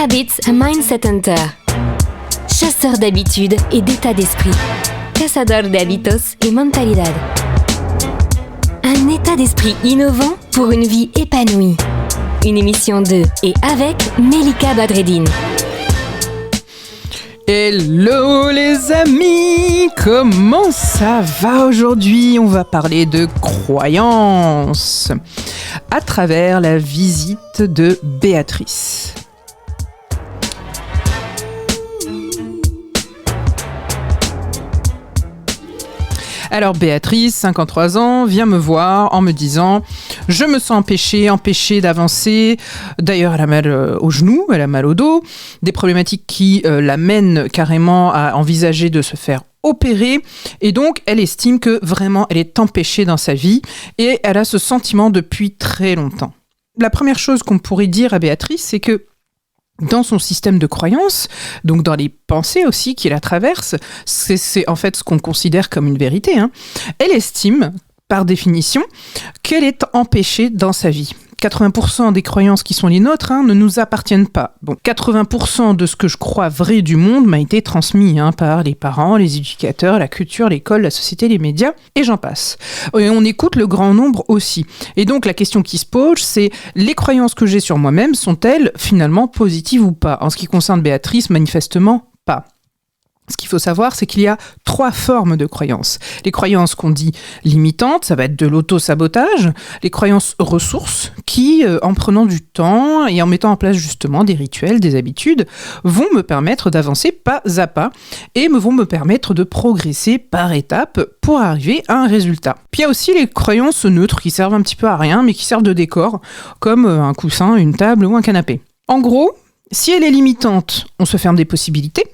Habits Mindset Hunter. Chasseur d'habitudes et d'état d'esprit. Cazador de hábitos y mentalidad. Un état d'esprit innovant pour une vie épanouie. Une émission de et avec Melika Badreddine. Hello les amis, comment ça va aujourd'hui? On va parler de croyances à travers la visite de Béatrice. Alors Béatrice, 53 ans, vient me voir en me disant « Je me sens empêchée d'avancer. » D'ailleurs, elle a mal au genou, elle a mal au dos. Des problématiques qui l'amènent carrément à envisager de se faire opérer. Et donc, elle estime que vraiment, elle est empêchée dans sa vie. Et elle a ce sentiment depuis très longtemps. La première chose qu'on pourrait dire à Béatrice, c'est que dans son système de croyances, donc dans les pensées aussi qui la traversent, c'est en fait ce qu'on considère comme une vérité, elle estime, par définition, qu'elle est empêchée dans sa vie. 80% des croyances qui sont les nôtres ne nous appartiennent pas. Bon, 80% de ce que je crois vrai du monde m'a été transmis par les parents, les éducateurs, la culture, l'école, la société, les médias, et j'en passe. Et on écoute le grand nombre aussi. Et donc la question qui se pose, c'est les croyances que j'ai sur moi-même, sont-elles finalement positives ou pas? En ce qui concerne Béatrice, manifestement pas. Ce qu'il faut savoir, c'est qu'il y a 3 formes de croyances. Les croyances qu'on dit limitantes, ça va être de l'auto-sabotage. Les croyances ressources, qui, en prenant du temps et en mettant en place justement des rituels, des habitudes, vont me permettre d'avancer pas à pas et vont me permettre de progresser par étapes pour arriver à un résultat. Puis il y a aussi les croyances neutres qui servent un petit peu à rien, mais qui servent de décor, comme un coussin, une table ou un canapé. En gros, si elle est limitante, on se ferme des possibilités.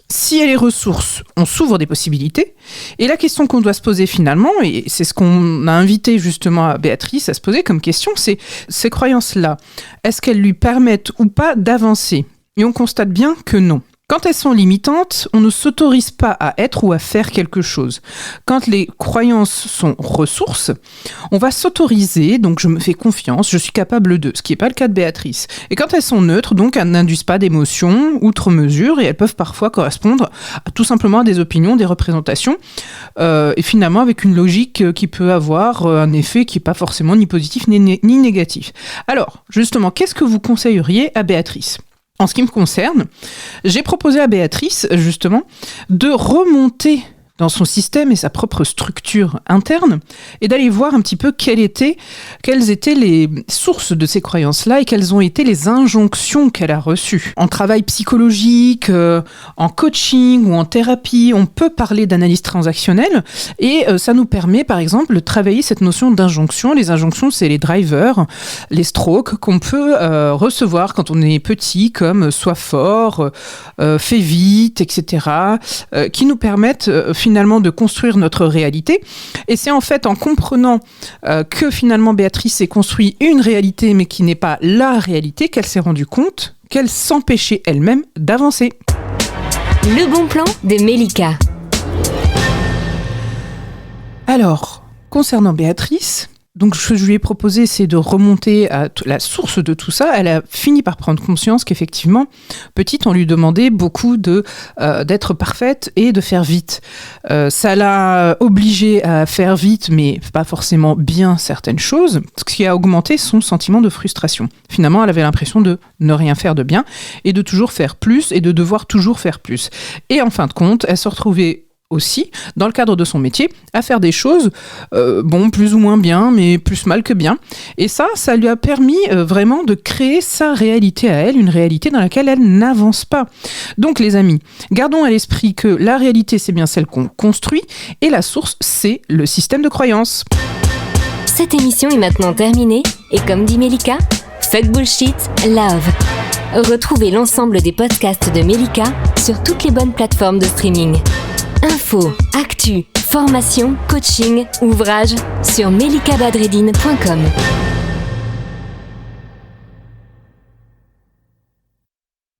Si elle est ressource, on s'ouvre des possibilités. Et la question qu'on doit se poser finalement, et c'est ce qu'on a invité justement à Béatrice à se poser comme question, c'est ces croyances-là, est-ce qu'elles lui permettent ou pas d'avancer? Et on constate bien que non. Quand elles sont limitantes, on ne s'autorise pas à être ou à faire quelque chose. Quand les croyances sont ressources, on va s'autoriser, donc je me fais confiance, je suis capable de, ce qui n'est pas le cas de Béatrice. Et quand elles sont neutres, donc elles n'induisent pas d'émotions outre mesure et elles peuvent parfois correspondre tout simplement à des opinions, des représentations, et finalement avec une logique qui peut avoir un effet qui n'est pas forcément ni positif ni négatif. Alors, justement, qu'est-ce que vous conseilleriez à Béatrice ? En ce qui me concerne, j'ai proposé à Béatrice, justement, de remonter dans son système et sa propre structure interne et d'aller voir un petit peu quelles étaient les sources de ces croyances-là et quelles ont été les injonctions qu'elle a reçues. En travail psychologique, en coaching ou en thérapie, on peut parler d'analyse transactionnelle et ça nous permet, par exemple, de travailler cette notion d'injonction. Les injonctions, c'est les drivers, les strokes qu'on peut recevoir quand on est petit, comme sois fort, fais vite, etc., qui nous permettent finalement de construire notre réalité. Et c'est en fait en comprenant que finalement Béatrice s'est construit une réalité mais qui n'est pas la réalité qu'elle s'est rendue compte qu'elle s'empêchait elle-même d'avancer. Le bon plan de Melika. Alors, concernant Béatrice, donc ce que je lui ai proposé, c'est de remonter à la source de tout ça. Elle a fini par prendre conscience qu'effectivement, petite, on lui demandait beaucoup d'être parfaite et de faire vite. Ça l'a obligée à faire vite, mais pas forcément bien certaines choses, ce qui a augmenté son sentiment de frustration. Finalement, elle avait l'impression de ne rien faire de bien et de toujours faire plus et de devoir toujours faire plus. Et en fin de compte, elle se retrouvait aussi, dans le cadre de son métier, à faire des choses, plus ou moins bien, mais plus mal que bien. Et ça lui a permis vraiment de créer sa réalité à elle, une réalité dans laquelle elle n'avance pas. Donc les amis, gardons à l'esprit que la réalité, c'est bien celle qu'on construit, et la source, c'est le système de croyances. Cette émission est maintenant terminée, et comme dit Melika, fuck bullshit, love. Retrouvez l'ensemble des podcasts de Melika sur toutes les bonnes plateformes de streaming. Infos, actu, formation, coaching, ouvrages sur melikabadreddine.com.